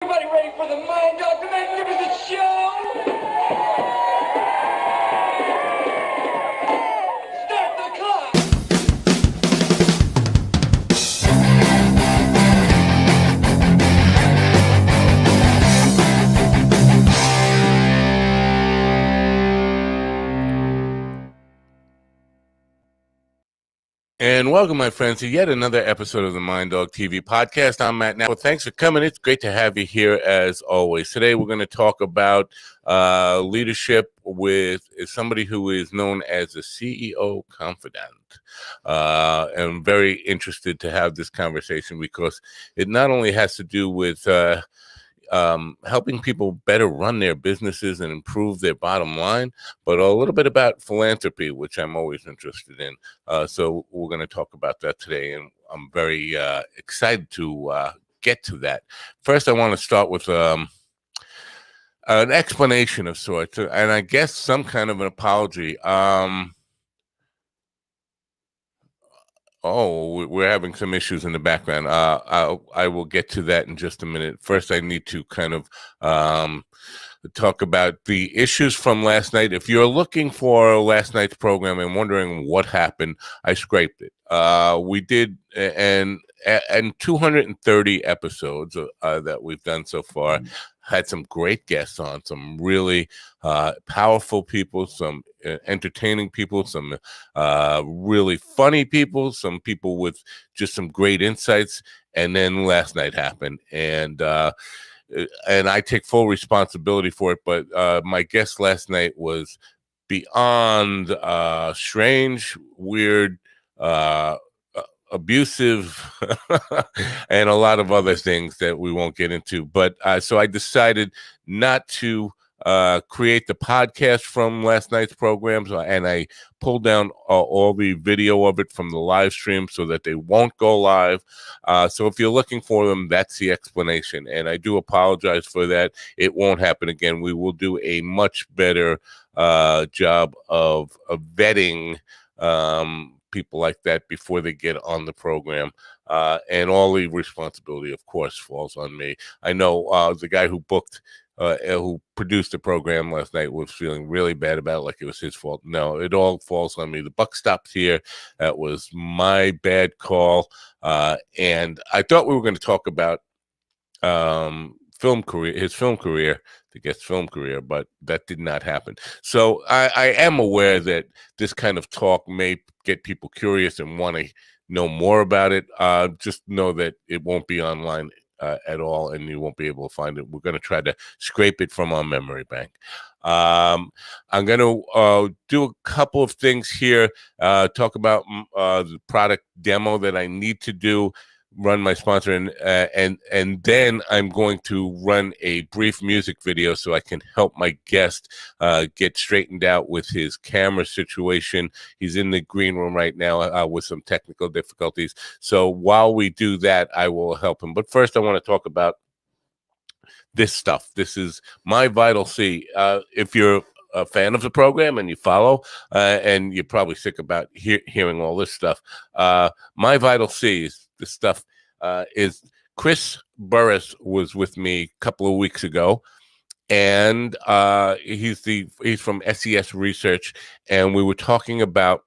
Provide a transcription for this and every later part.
Everybody ready for the Mind Dog, the Magnificent Show? Start the clock! And welcome, my friends, to yet another episode of the Mind Dog TV podcast. I'm Matt Now. Thanks for coming. It's great to have you here as always. Today, we're going to talk about leadership with somebody who is known as the CEO Confidant. I'm very interested to have this conversation because it not only has to do with helping people better run their businesses and improve their bottom line, but a little bit about philanthropy, which I'm always interested in. So we're going to talk about that today, and I'm very excited to get to that. First, I want to start with an explanation of sorts, and I guess some kind of an apology. Oh, we're having some issues in the background. I will get to that in just a minute. First, I need to kind of talk about the issues from last night. If you're looking for last night's program and wondering what happened, I scraped it. We did, and 230 episodes that we've done so far. Had some great guests on, some really powerful people, some entertaining people, some really funny people, some people with just some great insights. And then last night happened, and I take full responsibility for it. But my guest last night was beyond strange, weird, abusive, and a lot of other things that we won't get into. But so I decided not to create the podcast from last night's programs, and I pulled down all the video of it from the live stream so that they won't go live. So if you're looking for them, that's the explanation. And I do apologize for that. It won't happen again. We will do a much better job of vetting people like that before they get on the program, and all the responsibility, of course, falls on me. I know the guy who produced the program last night was feeling really bad about it, like it was his fault. No, it all falls on me. The buck stops here. That was my bad call, and I thought we were going to talk about his film career, the guest film career, but that did not happen. So I am aware that this kind of talk may get people curious and want to know more about it. Just know that it won't be online at all, and you won't be able to find it. We're going to try to scrape it from our memory bank. I'm going to do a couple of things here, talk about the product demo that I need to do, run my sponsor, and then I'm going to run a brief music video so I can help my guest get straightened out with his camera situation. He's in the green room right now with some technical difficulties. So while we do that, I will help him. But first, I want to talk about this stuff. This is My Vital C. If you're a fan of the program and you follow, and you're probably sick about hearing all this stuff, My Vital C is this stuff. Is Chris Burris was with me a couple of weeks ago, and he's from SES Research, and we were talking about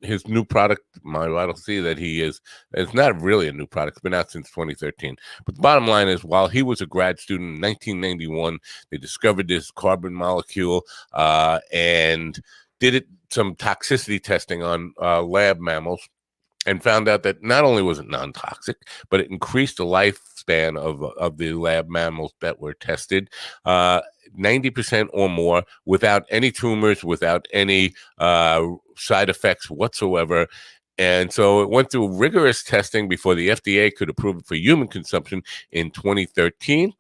his new product, My Vital C, that it's not really a new product. It's been out since 2013. But the bottom line is, while he was a grad student in 1991, they discovered this carbon molecule and did some toxicity testing on lab mammals, and found out that not only was it non-toxic, but it increased the lifespan of the lab mammals that were tested 90% or more, without any tumors, without any side effects whatsoever. And so it went through rigorous testing before the FDA could approve it for human consumption in 2013.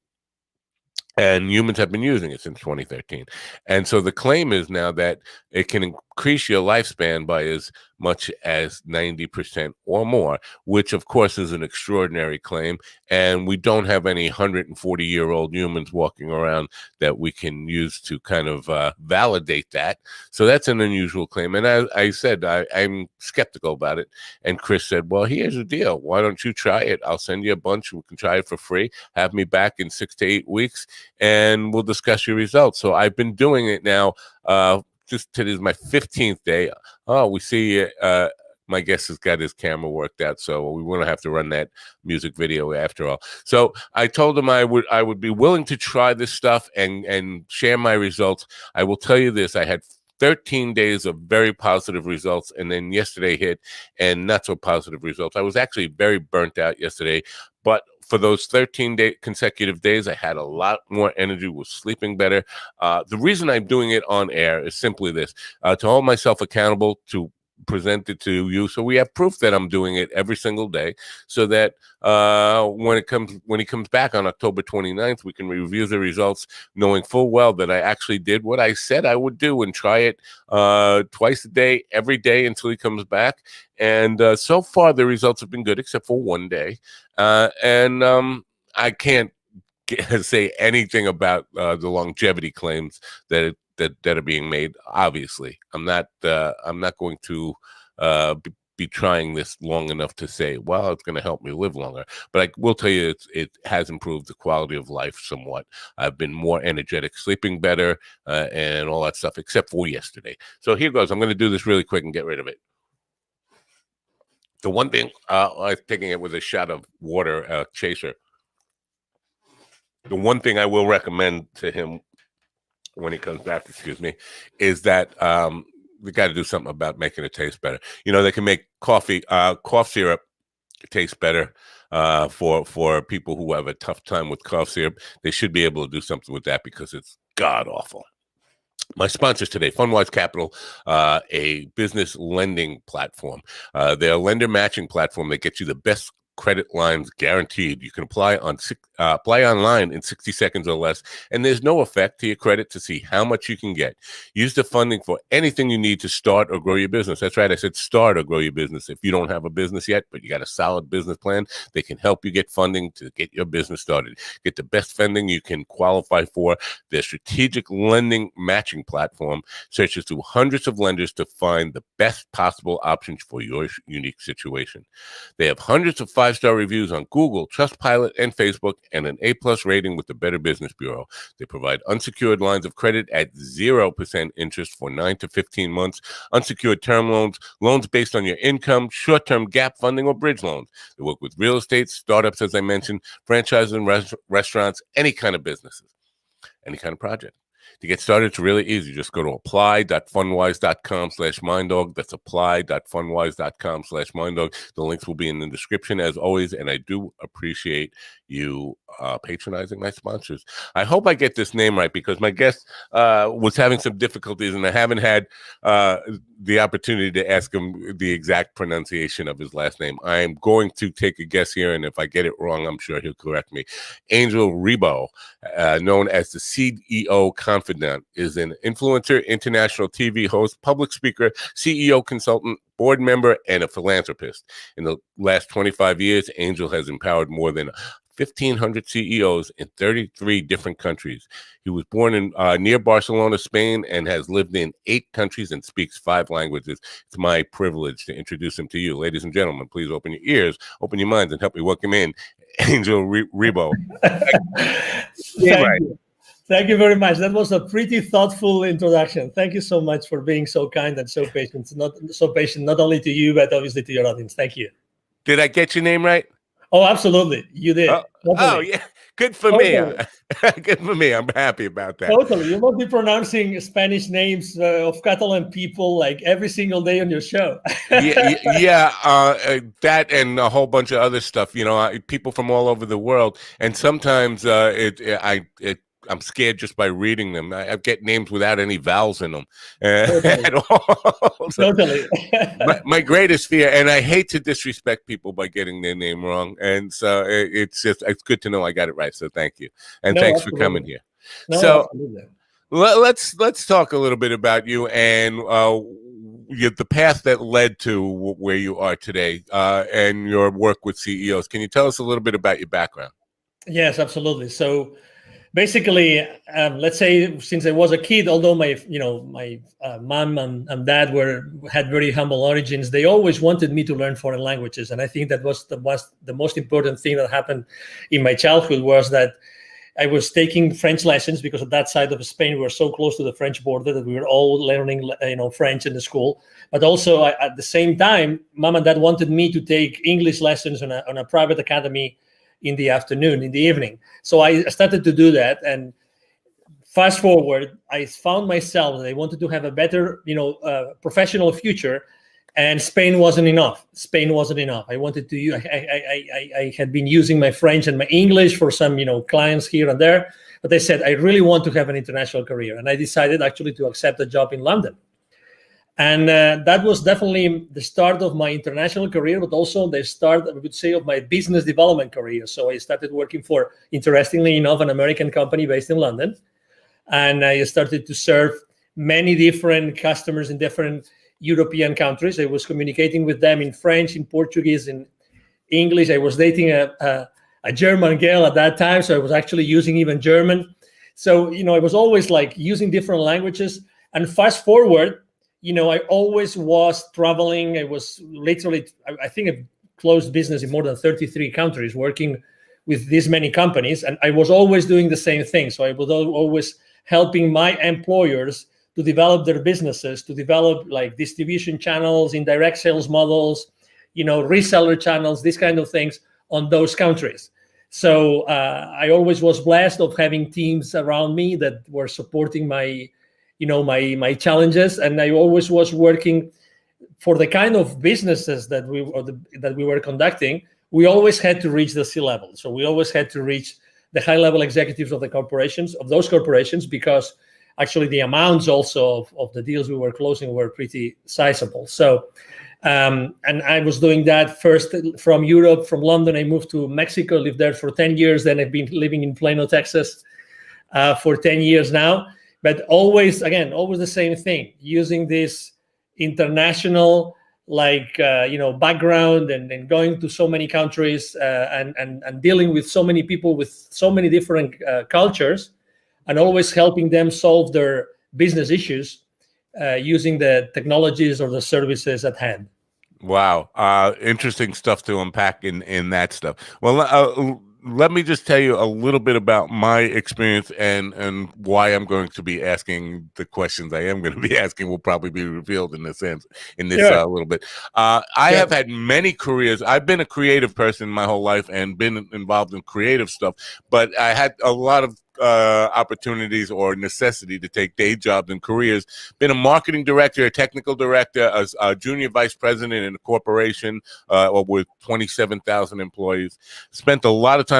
And humans have been using it since 2013. And so the claim is now that it can increase your lifespan by as much as 90% or more, which of course is an extraordinary claim. And we don't have any 140-year-old humans walking around that we can use to kind of validate that. So that's an unusual claim. And I said, I'm skeptical about it. And Chris said, well, here's the deal. Why don't you try it? I'll send you a bunch. We can try it for free. Have me back in 6 to 8 weeks, and we'll discuss your results. So I've been doing it now. Just today is my 15th day. Oh, we see my guest has got his camera worked out, so we won't have to run that music video after all. So I told him I would be willing to try this stuff and share my results. I will tell you this: I had 13 days of very positive results, and then yesterday hit and not so positive results. I was actually very burnt out yesterday, but for those 13 consecutive days, I had a lot more energy, was sleeping better. The reason I'm doing it on air is simply this, to hold myself accountable, to present it to you, so we have proof that I'm doing it every single day, so that when he comes back on October 29th, we can review the results, knowing full well that I actually did what I said I would do and try it twice a day, every day until he comes back. And so far, the results have been good, except for one day. I can't say anything about the longevity claims that are being made. Obviously, I'm not going to be trying this long enough to say, well, it's going to help me live longer. But I will tell you, it has improved the quality of life somewhat. I've been more energetic, sleeping better, and all that stuff, except for yesterday. So here goes. I'm going to do this really quick and get rid of it. The one thing, I was taking it with a shot of water, chaser. The one thing I will recommend to him when he comes back, is that we got to do something about making it taste better. You know, they can make cough syrup taste better for people who have a tough time with cough syrup. They should be able to do something with that because it's god awful. My sponsors today, FundWise Capital, a business lending platform. They're a lender matching platform that gets you the best credit lines guaranteed. You can apply online in 60 seconds or less, and there's no effect to your credit to see how much you can get. Use the funding for anything you need to start or grow your business. That's right, I said start or grow your business. If you don't have a business yet, but you got a solid business plan, they can help you get funding to get your business started. Get the best funding you can qualify for. Their strategic lending matching platform searches through hundreds of lenders to find the best possible options for your unique situation. They have hundreds of 5-star reviews on Google, Trustpilot, and Facebook, and an A+ rating with the Better Business Bureau. They provide unsecured lines of credit at 0% interest for 9 to 15 months, unsecured term loans, loans based on your income, short-term gap funding, or bridge loans. They work with real estate, startups, as I mentioned, franchises and restaurants, any kind of businesses, any kind of project. To get started, it's really easy. Just go to apply.fundwise.com/minddog. That's apply.fundwise.com/minddog. The links will be in the description as always, and I do appreciate you patronizing my sponsors. I hope I get this name right because my guest was having some difficulties, and I haven't had the opportunity to ask him the exact pronunciation of his last name. I am going to take a guess here, and if I get it wrong, I'm sure he'll correct me. Angel Rebo, known as the CEO Confidant, is an influencer, international TV host, public speaker, CEO consultant, board member, and a philanthropist. In the last 25 years, Angel has empowered more than 1,500 CEOs in 33 different countries. He was born in near Barcelona, Spain, and has lived in 8 countries and speaks 5 languages. It's my privilege to introduce him to you. Ladies and gentlemen, please open your ears, open your minds, and help me welcome in Angel Rebo. Thank you. Thank you very much. That was a pretty thoughtful introduction. Thank you so much for being so kind and so patient. Not only to you, but obviously to your audience. Thank you. Did I get your name right? Oh, absolutely. You did. Oh yeah. Good for me. Good for me. I'm happy about that. Totally. You must be pronouncing Spanish names of Catalan people like every single day on your show. That and a whole bunch of other stuff. You know, people from all over the world, and sometimes I'm scared just by reading them. I get names without any vowels in them at all. So Totally. my greatest fear, and I hate to disrespect people by getting their name wrong, and so it's good to know I got it right. So thank you, and thanks for coming here. No, so absolutely. Let's talk a little bit about you and the path that led to where you are today, and your work with CEOs. Can you tell us a little bit about your background? Yes, absolutely. So basically, let's say since I was a kid, although my mom and dad had very humble origins, they always wanted me to learn foreign languages, and I think that was the most important thing that happened in my childhood was that I was taking French lessons because at that side of Spain we were so close to the French border that we were all learning French in the school. But also at the same time, mom and dad wanted me to take English lessons on a private academy in the afternoon, in the evening. So I started to do that, and fast forward, I found myself that I wanted to have a better, professional future, and Spain wasn't enough. Spain wasn't enough. I wanted to. I had been using my French and my English for some, clients here and there, but I said I really want to have an international career, and I decided actually to accept a job in London. And that was definitely the start of my international career, but also the start, I would say, of my business development career. So I started working for, interestingly enough, an American company based in London. And I started to serve many different customers in different European countries. I was communicating with them in French, in Portuguese, in English. I was dating a German girl at that time, so I was actually using even German. So, I was always like using different languages. And fast forward, I always was traveling. I was literally, I think I've closed business in more than 33 countries, working with this many companies. And I was always doing the same thing. So I was always helping my employers to develop their businesses, to develop like distribution channels, indirect sales models, reseller channels, these kind of things on those countries. So I always was blessed of having teams around me that were supporting my challenges, and I always was working for the kind of businesses that we were conducting. We always had to reach the C-level, so we always had to reach the high-level executives of those corporations, because actually the amounts also of the deals we were closing were pretty sizable. So, and I was doing that first from Europe, from London. I moved to Mexico, lived there for 10 years. Then I've been living in Plano, Texas for 10 years now. But always the same thing, using this international background and going to so many countries and dealing with so many people with so many different cultures, and always helping them solve their business issues using the technologies or the services at hand. Wow. Interesting stuff to unpack in that stuff. Well, let me just tell you a little bit about my experience and why I'm going to be asking the questions I am going to be asking will probably be revealed in this little bit. I have had many careers. I've been a creative person my whole life and been involved in creative stuff, but I had a lot of opportunities or necessity to take day jobs and careers. Been a marketing director, a technical director, a junior vice president in a corporation with 27,000 employees. Spent a lot of time.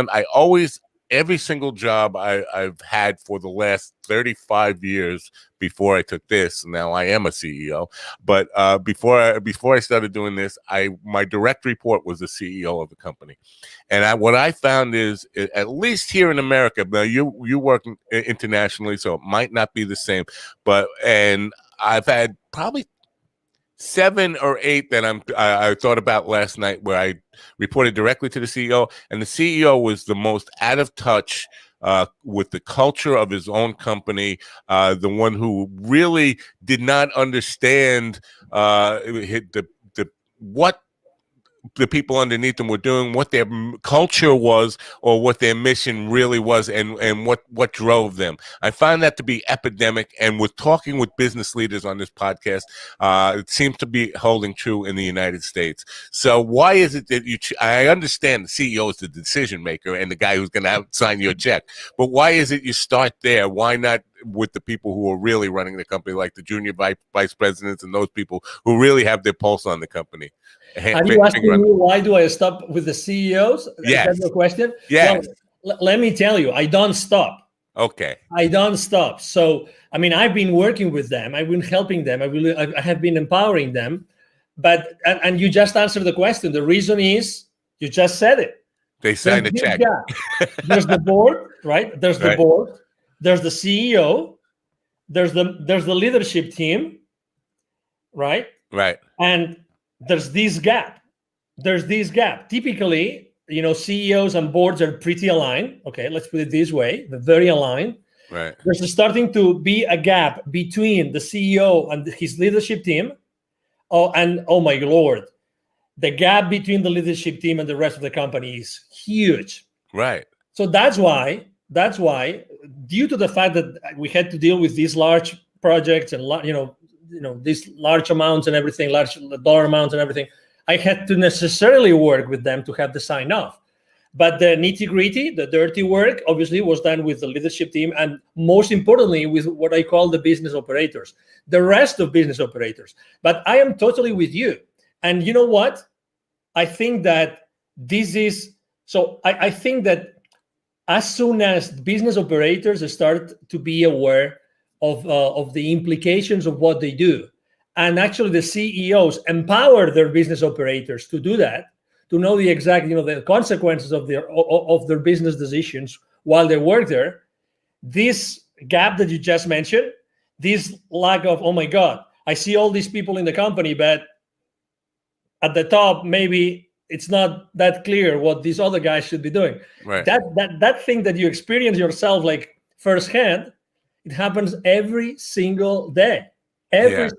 Every single job I've had for the last 35 years before I took this. Now I am a CEO, but before I started doing this, my direct report was the CEO of the company. And what I found is, at least here in America, now you work internationally, so it might not be the same, and I've had probably 7 or 8 that I thought about last night, where I reported directly to the CEO, and the CEO was the most out of touch with the culture of his own company, the one who really did not understand what the people underneath them were doing, what their culture was, or what their mission really was, and what drove them. I find that to be epidemic, and with talking with business leaders on this podcast, it seems to be holding true in the United States. So why is it that I understand the CEO is the decision maker and the guy who's going to sign your check, but why is it you start there? Why not with the people who are really running the company, like the junior vice presidents and those people who really have their pulse on the company? Are you asking me why do I stop with the CEOs? Yes. Is that your question? Yes. Well, let me tell you, I don't stop. Okay. I don't stop. So, I've been working with them. I've been helping them. I have been empowering them. But, and you just answered the question. The reason is, you just said it. They signed a check. There's the board, right? There's the board. There's the CEO. There's the leadership team, right? Right. And there's this gap. Typically, CEOs and boards are pretty aligned. Okay, let's put it this way: they're very aligned. Right. There's starting to be a gap between the CEO and his leadership team. Oh my Lord, the gap between the leadership team and the rest of the company is huge. Right. So that's why, due to the fact that we had to deal with these large projects and these large amounts and everything, large dollar amounts and everything, I had to necessarily work with them to have the sign off. But the nitty gritty, the dirty work, obviously was done with the leadership team, and most importantly, with what I call the business operators, the rest of business operators. But I am totally with you. And you know what? I think that I think that as soon as business operators start to be aware of the implications of what they do, and actually the CEOs empower their business operators to do that, to know the exact, the consequences of their business decisions while they work there, this gap that you just mentioned, this lack of, oh my God, I see all these people in the company, but at the top, maybe it's not that clear what these other guys should be doing. Right. That thing that you experience yourself like firsthand, it happens every single day. Every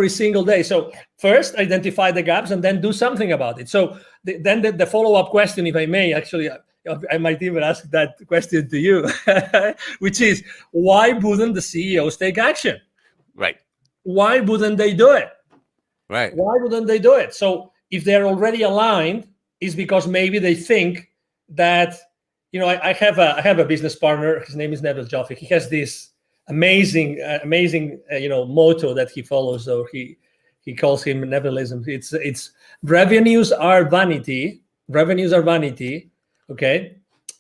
single day. So first identify the gaps and then do something about it. So then the follow-up question, if I may, actually, I might even ask that question to you, which is, why wouldn't the CEOs take action? Right. Why wouldn't they do it? Right. Why wouldn't they do it? So if they're already aligned, it's because maybe they think that, I have a business partner. His name is Neville Joffe. He has this amazing motto that he follows. So he calls him Nevilism. It's revenues are vanity. Revenues are vanity. Okay.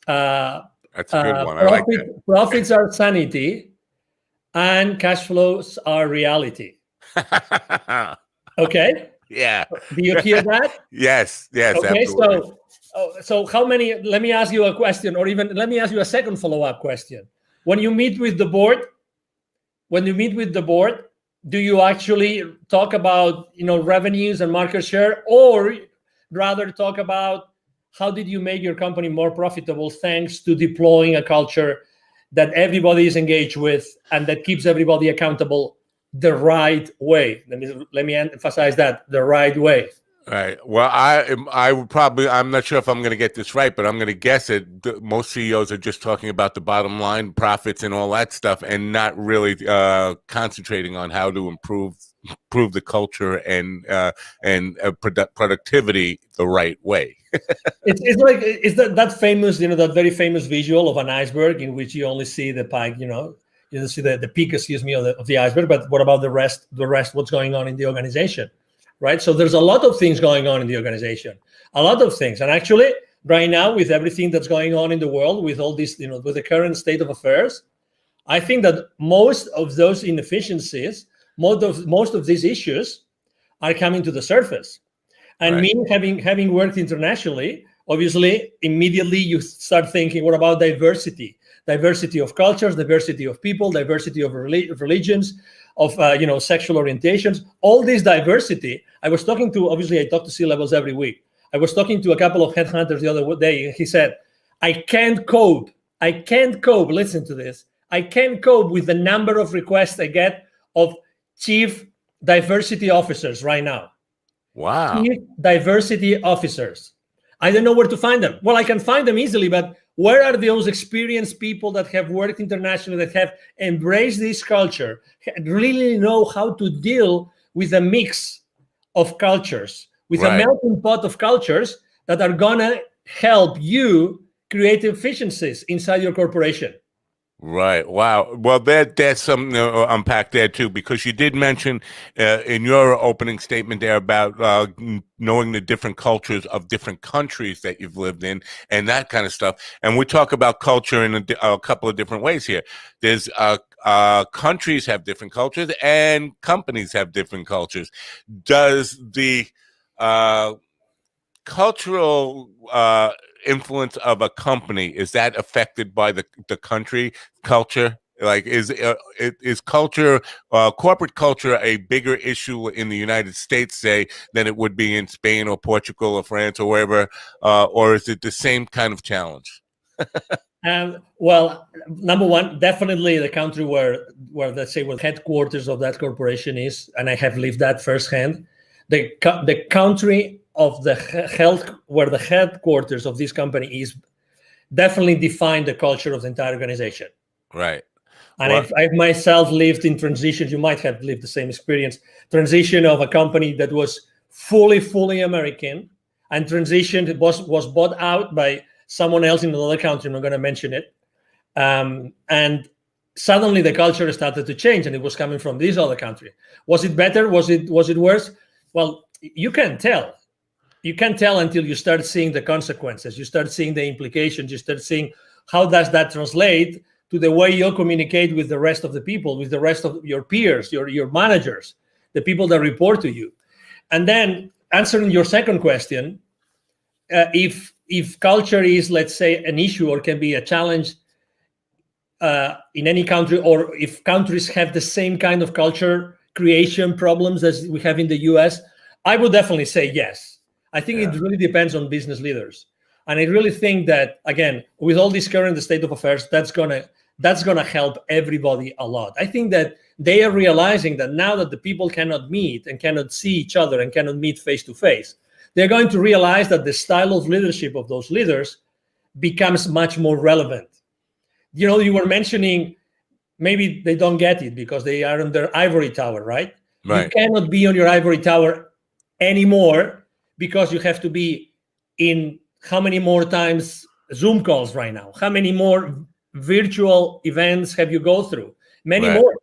That's a good one. I like that. Profits are sanity, and cash flows are reality. Okay. Yeah. Do you hear that? Yes. Okay. Absolutely. So how many? Let me ask you a question, or even let me ask you a second follow-up question. When you meet with the board, do you actually talk about revenues and market share, or rather talk about how did you make your company more profitable thanks to deploying a culture that everybody is engaged with and that keeps everybody accountable the right way? Let me emphasize that, the right way. Right. Well, I would probably, I'm not sure if I'm going to get this right, but I'm going to guess it. Most CEOs are just talking about the bottom line, profits, and all that stuff, and not really concentrating on how to improve the culture and productivity the right way. It's that famous, that very famous visual of an iceberg in which you only see the peak, you see the peak, of the iceberg, but what about the rest, what's going on in the organization? Right. So there's a lot of things going on in the organization, a lot of things. And actually, right now, with everything that's going on in the world, with all this, with the current state of affairs, I think that most of those inefficiencies, most of these issues are coming to the surface. And me having worked internationally, obviously, immediately you start thinking, what about diversity? Diversity of cultures, diversity of people, diversity of religions, of sexual orientations, all this diversity. I talk to C-levels every week. I was talking to a couple of headhunters the other day, and he said, I can't cope, listen to this, I can't cope with the number of requests I get of chief diversity officers right now. Wow. Chief diversity officers. I don't know where to find them. Well, I can find them easily, but where are those experienced people that have worked internationally, that have embraced this culture, really know how to deal with a mix of cultures, with a melting pot of cultures that are going to help you create efficiencies inside your corporation? Right. Wow. Well, that's something to unpack there too, because you did mention in your opening statement there about knowing the different cultures of different countries that you've lived in and that kind of stuff. And we talk about culture in a couple of different ways here. There's countries have different cultures and companies have different cultures. Does the cultural influence of a company, is that affected by the country culture Like, is culture, corporate culture, a bigger issue in the United States, say, than it would be in Spain or Portugal or France or wherever, or is it the same kind of challenge? Well, number one, definitely the country where let's say where the headquarters of that corporation is, and I have lived that firsthand. The country of the health where the headquarters of this company is definitely define the culture of the entire organization. Right. And I've myself lived in transitions. You might have lived the same experience. Transition of a company that was fully American, and transition was bought out by someone else in another country. I'm not going to mention it. And suddenly the culture started to change, and it was coming from this other country. Was it better? Was it worse? Well, you can't tell. You can't tell until you start seeing the consequences. You start seeing the implications. You start seeing how does that translate to the way you communicate with the rest of the people, with the rest of your peers, your managers, the people that report to you. And then answering your second question, if culture is, let's say, an issue or can be a challenge in any country, or if countries have the same kind of culture creation problems as we have in the US, I would definitely say yes. I think it really depends on business leaders. And I really think that, again, with all this current state of affairs, that's gonna help everybody a lot. I think that they are realizing that now that the people cannot meet and cannot see each other and cannot meet face to face, they're going to realize that the style of leadership of those leaders becomes much more relevant. You know, you were mentioning maybe they don't get it because they are on their ivory tower, right? You cannot be on your ivory tower anymore because you have to be in how many more times Zoom calls right now? How many more virtual events have you go through? Many more,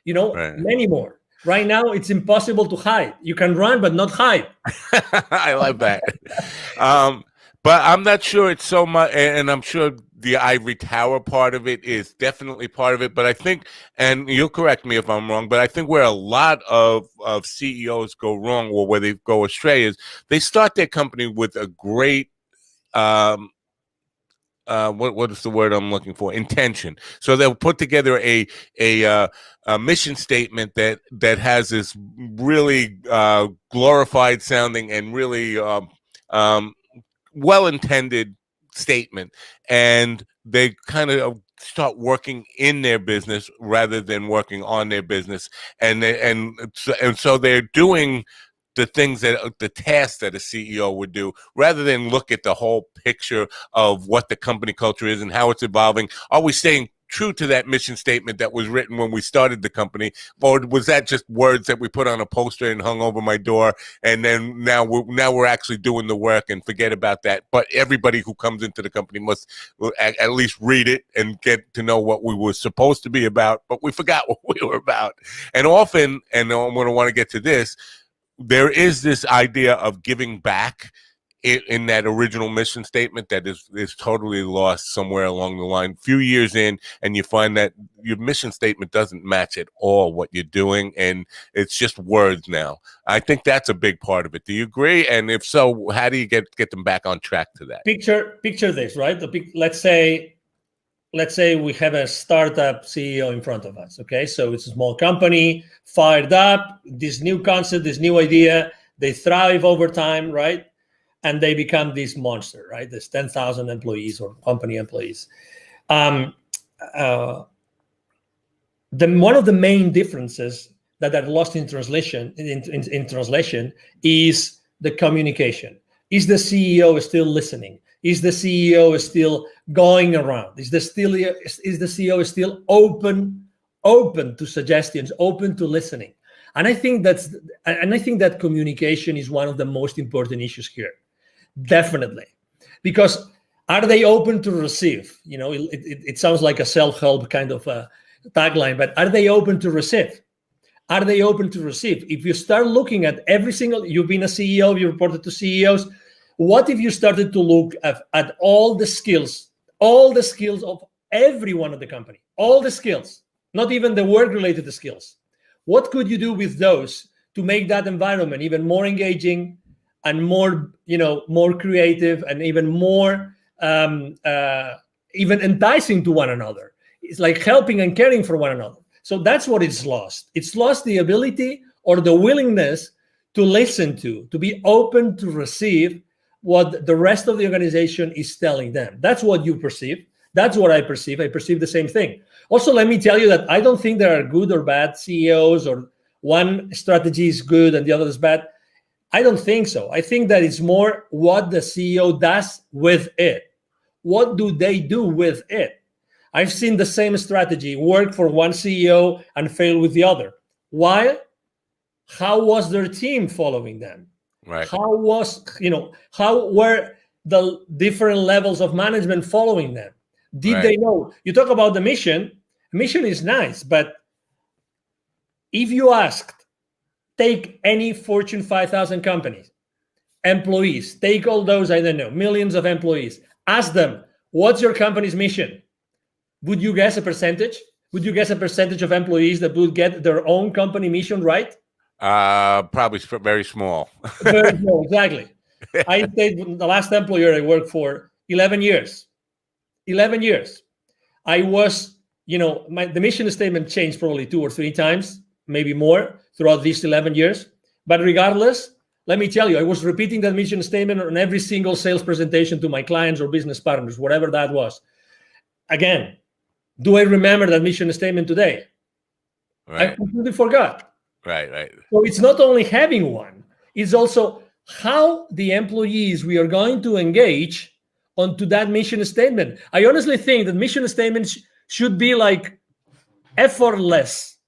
many more. Right now, it's impossible to hide. You can run, but not hide. I love that. But I'm not sure it's so much, and I'm sure the ivory tower part of it is definitely part of it. But I think, and you'll correct me if I'm wrong, but I think where a lot of CEOs go wrong, or where they go astray, is they start their company with a great what is the word I'm looking for? Intention. So they'll put together a mission statement that has this really glorified sounding and really well-intended statement, and they kind of start working in their business rather than working on their business, and so they're doing the things the tasks that a CEO would do, rather than look at the whole picture of what the company culture is and how it's evolving. Are we staying true to that mission statement that was written when we started the company, or was that just words that we put on a poster and hung over my door, and then now we're actually doing the work and forget about that? But everybody who comes into the company must at least read it and get to know what we were supposed to be about, but we forgot what we were about. And often, and I'm going to want to get to this, there is this idea of giving back in that original mission statement that is totally lost somewhere along the line. Few years in, and you find that your mission statement doesn't match at all what you're doing, and it's just words now. I think that's a big part of it. Do you agree? And if so, how do you get them back on track to that? Picture this, right? Let's say we have a startup CEO in front of us. Okay, so it's a small company, fired up, this new concept, this new idea, they thrive over time, right? And they become this monster, right? There's 10,000 employees or company employees. One of the main differences that are lost in translation is the communication. Is the CEO still listening? Is the CEO still going around? Is the CEO still open to suggestions, open to listening? And I think that communication is one of the most important issues here. Definitely. Because are they open to receive? You know, it sounds like a self-help kind of tagline, but are they open to receive? Are they open to receive? If you start looking at you've been a CEO, you reported to CEOs, what if you started to look at all the skills of everyone at the company, all the skills, not even the work-related skills? What could you do with those to make that environment even more engaging and more creative and even more even enticing to one another? it's like helping and caring for one another. So that's what it's lost. It's lost the ability or the willingness to listen to be open to receive what the rest of the organization is telling them. That's what you perceive. That's what I perceive. I perceive the same thing. Also, let me tell you that I don't think there are good or bad CEOs, or one strategy is good and the other is bad. I don't think so. I think that it's more what the CEO does with it. What do they do with it? I've seen the same strategy work for one CEO and fail with the other. Why? How was their team following them? Right. How were the different levels of management following them? Did they know? You talk about the mission. Mission is nice, but if you asked, take any Fortune 5,000 companies, employees, take all those, I don't know, millions of employees, ask them, what's your company's mission? Would you guess a percentage? Would you guess a percentage of employees that would get their own company mission right? Probably very small. Very small, exactly. I stayed the last employer I worked for 11 years. 11 years. I was, the mission statement changed probably 2 or 3 times, maybe more throughout these 11 years. But regardless, let me tell you, I was repeating that mission statement on every single sales presentation to my clients or business partners, whatever that was. Again, do I remember that mission statement today? Right. I completely forgot. Right. So it's not only having one, it's also how the employees we are going to engage onto that mission statement. I honestly think that mission statements should be like effortlessly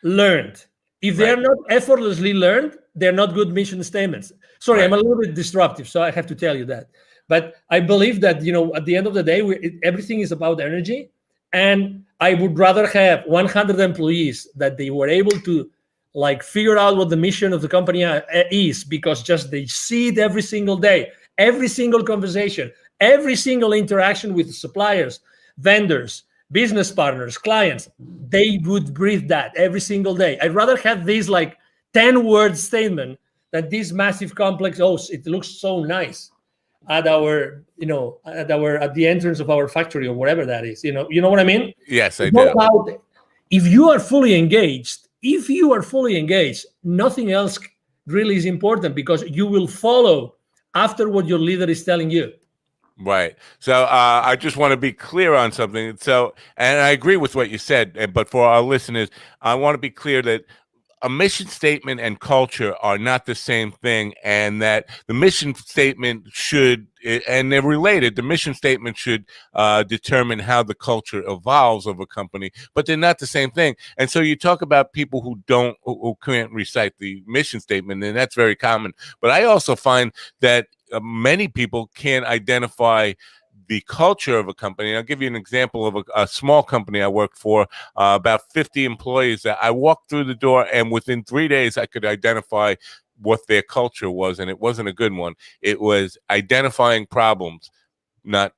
learned. If they are not effortlessly learned, they're not good mission statements. Sorry, I'm a little bit disruptive, so I have to tell you that. But I believe that, at the end of the day, everything is about energy. And I would rather have 100 employees that they were able to figure out what the mission of the company is, because just they see it every single day, every single conversation, every single interaction with suppliers, vendors, business partners, clients, they would breathe that every single day. I'd rather have this 10-word statement than this massive complex, it looks so nice at our, at the entrance of our factory or whatever that is. You know what I mean? Yes, I do. If you are fully engaged, nothing else really is important, because you will follow after what your leader is telling you. Right. So I just want to be clear on something. So, and I agree with what you said, but for our listeners, I want to be clear that a mission statement and culture are not the same thing, and that the mission statement should, and they're related, the mission statement should determine how the culture evolves of a company, but they're not the same thing. And so you talk about people who can't recite the mission statement, and that's very common. But I also find that many people can't identify the culture of a company. I'll give you an example of a small company I worked for, about 50 employees. That I walked through the door, and within 3 days, I could identify what their culture was, and it wasn't a good one. It was identifying problems, not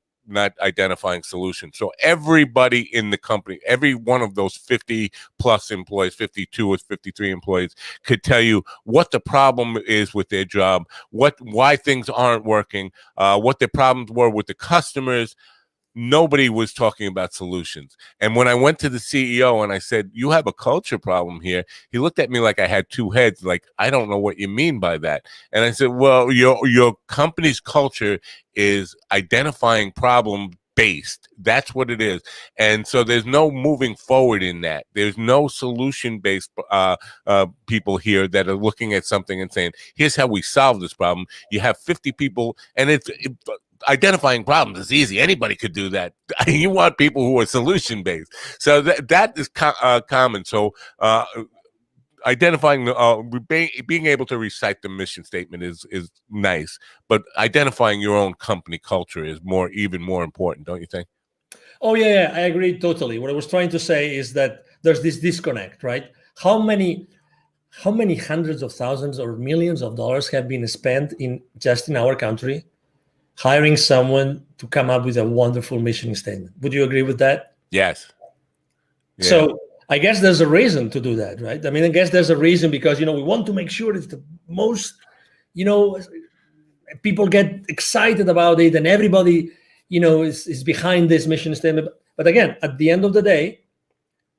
identifying solutions. So everybody in the company, every one of those 50 plus employees, 52 or 53 employees, could tell you what the problem is with their job, why things aren't working, what their problems were with the customers. Nobody was talking about solutions. And when I went to the CEO and I said, you have a culture problem here, he looked at me like I had 2 heads, like, I don't know what you mean by that. And I said, well, your company's culture is identifying problem based. That's what it is. And so there's no moving forward in that. There's no solution based people here that are looking at something and saying, here's how we solve this problem. You have 50 people, and identifying problems is easy. Anybody could do that. You want people who are solution based. So that is common. So identifying being able to recite the mission statement is nice, but identifying your own company culture is even more important, don't you think? Oh yeah, I agree totally. What I was trying to say is that there's this disconnect, right? How many hundreds of thousands or millions of dollars have been spent just in our country hiring someone to come up with a wonderful mission statement? Would you agree with that? Yes. Yeah. So I guess there's a reason to do that, right? I mean, I guess there's a reason, because, we want to make sure it's the most, people get excited about it, and everybody is behind this mission statement. But again, at the end of the day,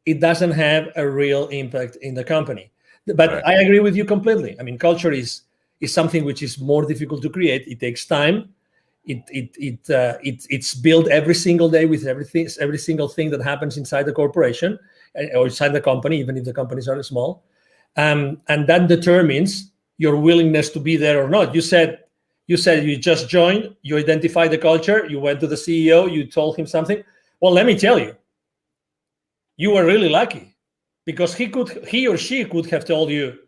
it doesn't have a real impact in the company. But Right. I agree with you completely. I mean, culture is something which is more difficult to create. It takes time. It's built every single day with every single thing that happens inside the corporation or inside the company, even if the companies are small, and that determines your willingness to be there or not. You said you just joined, you identified the culture, you went to the CEO, you told him something. Well, let me tell you, you were really lucky, because he or she could have told you,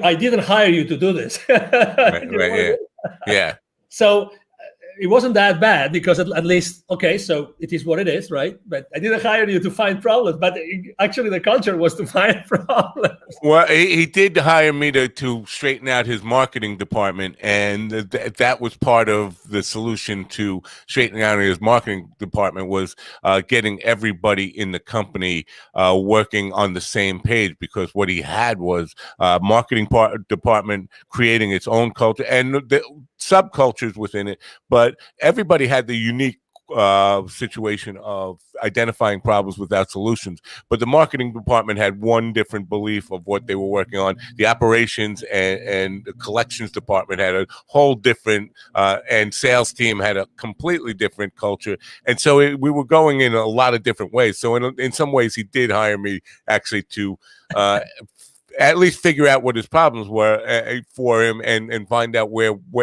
I didn't hire you to do this. Right, yeah. So it wasn't that bad, because at least, okay, so it is what it is, right? But I didn't hire you to find problems, but actually the culture was to find problems. Well, he did hire me to straighten out his marketing department, and that was part of the solution to straightening out his marketing department, was getting everybody in the company working on the same page, because what he had was marketing department creating its own culture and the subcultures within it, but everybody had the unique situation of identifying problems without solutions. But the marketing department had one different belief of what they were working on. The operations and the collections department had a whole different, and sales team had a completely different culture. And so we were going in a lot of different ways. So in some ways, he did hire me actually to at least figure out what his problems were for him, and find out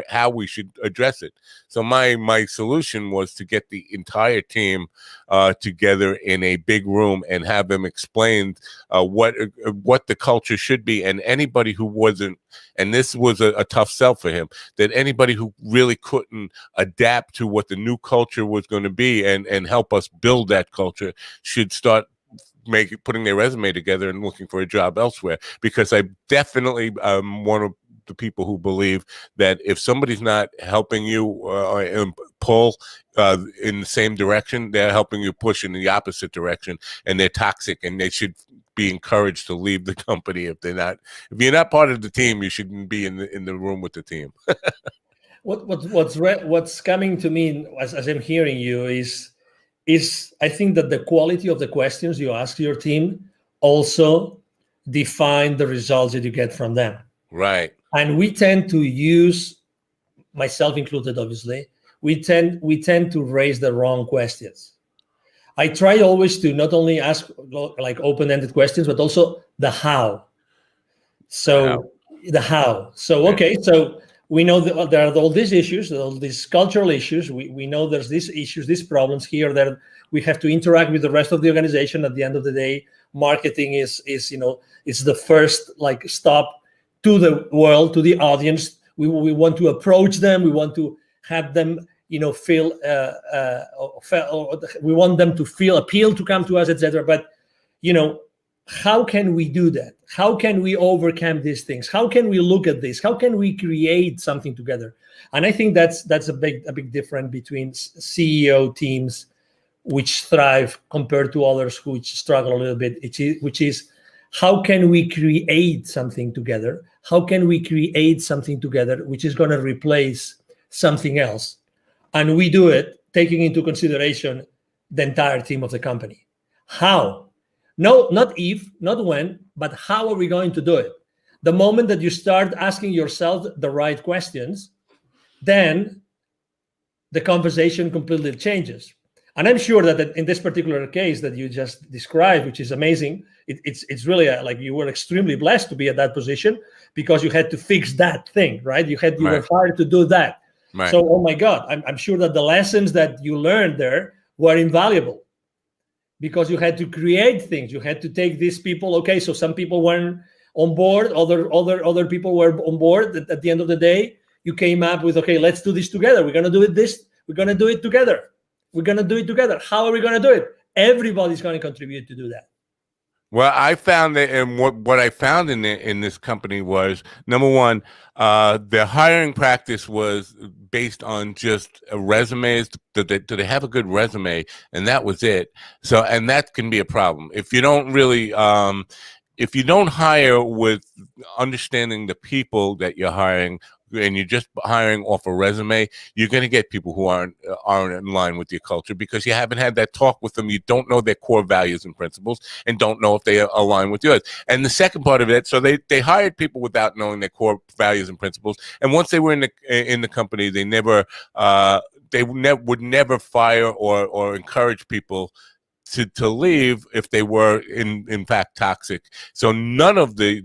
how we should address it. So my solution was to get the entire team together in a big room and have them explain what the culture should be. And anybody who wasn't, and this was a tough sell for him, that anybody who really couldn't adapt to what the new culture was going to be and help us build that culture should start putting their resume together and looking for a job elsewhere. Because I definitely one of the people who believe that if somebody's not helping you pull in the same direction, they're helping you push in the opposite direction, and they're toxic, and they should be encouraged to leave the company. If you're not part of the team, you shouldn't be in the room with the team. What's coming to me as I'm hearing you is I think that the quality of the questions you ask your team also define the results that you get from them. Right. And we tend to use, myself included, obviously, we tend to raise the wrong questions. I try always to not only ask like open-ended questions, but also the how. So the how. So, okay, so we know that there are all these issues, all these cultural issues. We know there's these issues, these problems here that we have to interact with the rest of the organization. At the end of the day, marketing is it's the first stop to the world, to the audience. We want to approach them. We want to have them feel. We want them to feel appealed to come to us, etc. But how can we do that? How can we overcome these things? How can we look at this? How can we create something together? And I think that's a big difference between CEO teams which thrive compared to others which struggle a little bit, which is how can we create something together? How can we create something together which is going to replace something else? And we do it taking into consideration the entire team of the company. How? No, not if, not when, but how are we going to do it? The moment that you start asking yourself the right questions, then the conversation completely changes. And I'm sure that in this particular case that you just described, which is amazing, it's really like you were extremely blessed to be at that position because you had to fix that thing, right? You were hired to do that. Right. So, oh my God, I'm sure that the lessons that you learned there were invaluable because you had to create things. You had to take these people. Okay, so some people weren't on board, other people were on board. At the end of the day, you came up with, okay, let's do this together. We're gonna do it We're gonna do it together. We're going to do it together. How are we going to do it? Everybody's going to contribute to do that. Well, I found that, and what I found in this company was, number one, their hiring practice was based on just resumes. Do they have a good resume? And that was it. So, and that can be a problem if you don't really, if you don't hire with understanding the people that you're hiring, and you're just hiring off a resume, you're going to get people who aren't in line with your culture because you haven't had that talk with them. You don't know their core values and principles, and don't know if they align with yours. And the second part of it, so they hired people without knowing their core values and principles, and once they were in the company, they would never fire or encourage people to leave if they were in fact toxic. So none of the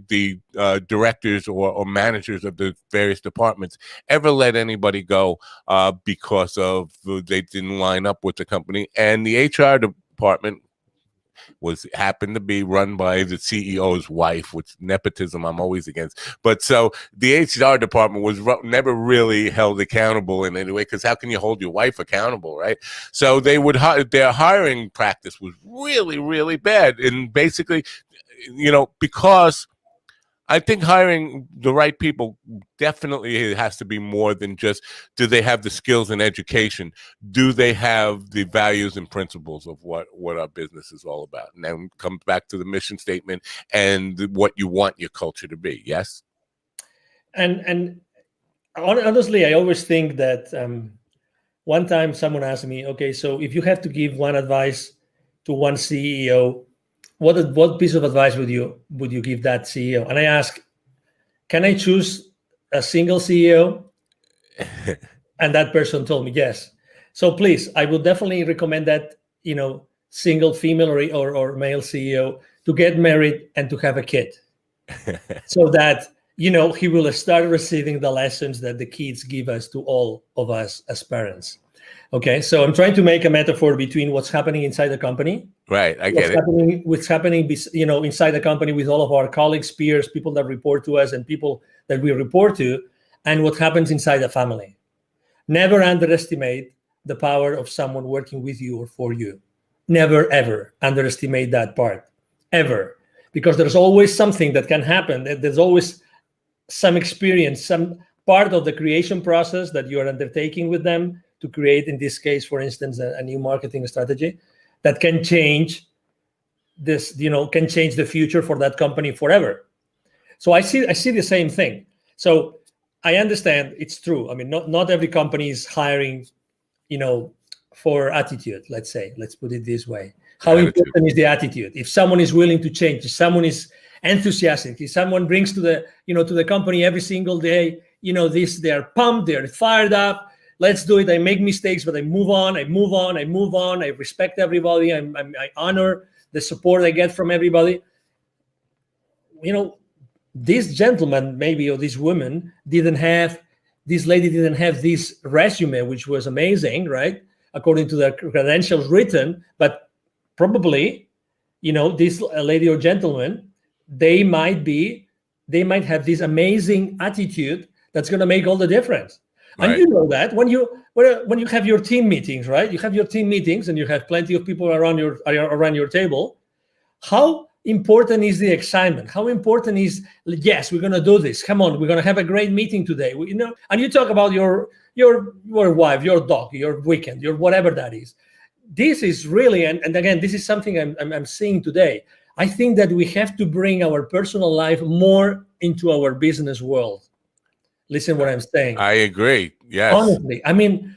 directors or managers of the various departments ever let anybody go because of they didn't line up with the company. And the HR department happened to be run by the CEO's wife, which nepotism I'm always against. But so the HR department was never really held accountable in any way, because how can you hold your wife accountable, right? So they would their hiring practice was really, really bad. And basically, because I think hiring the right people definitely has to be more than just, do they have the skills and education? Do they have the values and principles of what our business is all about? And then comes back to the mission statement and what you want your culture to be. Yes. And honestly, I always think that one time someone asked me, okay, so if you have to give one advice to one CEO, what piece of advice would you give that CEO? And I ask, can I choose a single CEO? And that person told me yes. So please, I would definitely recommend that single female or male CEO to get married and to have a kid, so that he will start receiving the lessons that the kids give us to all of us as parents. Okay, so I'm trying to make a metaphor between what's happening inside the company. Right, I get it. What's happening, inside the company with all of our colleagues, peers, people that report to us, and people that we report to, and what happens inside the family. Never underestimate the power of someone working with you or for you. Never, ever underestimate that part, ever. Because there's always something that can happen. There's always some experience, some part of the creation process that you are undertaking with them to create, in this case, for instance, a new marketing strategy that can change this, can change the future for that company forever. So I see the same thing. So I understand it's true. I mean, not every company is hiring, for attitude, let's put it this way. How important is the attitude? If someone is willing to change, if someone is enthusiastic, if someone brings to the company every single day, they are pumped, they're fired up. Let's do it. I make mistakes, but I move on. I respect everybody. I honor the support I get from everybody. This gentleman, maybe, or this woman this lady didn't have this resume, which was amazing, right? According to the credentials written, but probably, this lady or gentleman, they might have this amazing attitude that's going to make all the difference. Right. And you know that when you have your team meetings, right? You have your team meetings and you have plenty of people around your table. How important is the excitement? How important is, yes, we're going to do this. Come on, we're going to have a great meeting today. And you talk about your wife, your dog, your weekend, your whatever that is. This is really, and again, this is something I'm seeing today. I think that we have to bring our personal life more into our business world. Listen what I'm saying. I agree. Yes. Honestly, I mean,